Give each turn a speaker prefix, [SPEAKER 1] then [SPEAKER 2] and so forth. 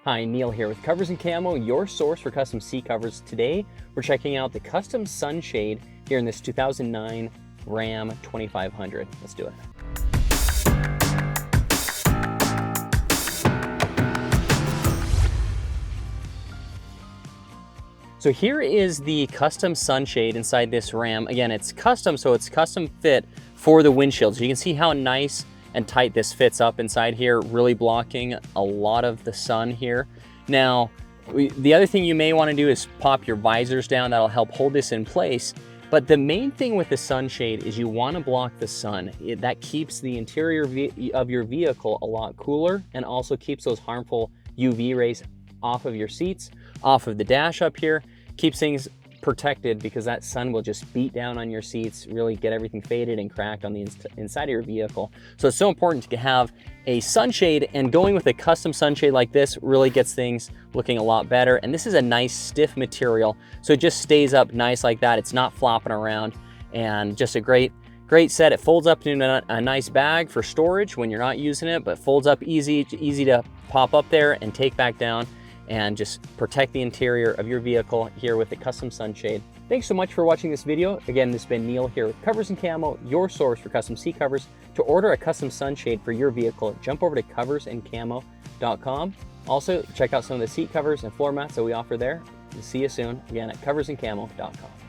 [SPEAKER 1] Hi, Neil here with Covers Camo, your source for custom seat covers. Today, we're checking out the custom sunshade here in this 2009 Ram 2500. Let's do it. So here is the custom sunshade inside this Ram. Again, it's custom, so it's custom fit for the windshield. So you can see how nice and tight this fits up inside here, really blocking a lot of the sun here. Now, the other thing you may want to do is pop your visors down. That'll help hold this in place. But the main thing with the sunshade is you want to block the sun. That keeps the interior of your vehicle a lot cooler and also keeps those harmful UV rays off of your seats, off of the dash up here, keeps things protected because that sun will just beat down on your seats, really get everything faded and cracked on the inside of your vehicle. So it's so important to have a sunshade, and going with a custom sunshade like this really gets things looking a lot better. And this is a nice stiff material, so it just stays up nice like that. It's not flopping around, and just a great set. It folds up into a nice bag for storage when you're not using it, but folds up easy to pop up there and take back down, and just protect the interior of your vehicle here with the custom sunshade. Thanks so much for watching this video. Again, this has been Neil here with Covers Camo, your source for custom seat covers. To order a custom sunshade for your vehicle, jump over to coversandcamo.com. Also, check out some of the seat covers and floor mats that we offer there. We'll see you soon, again, at coversandcamo.com.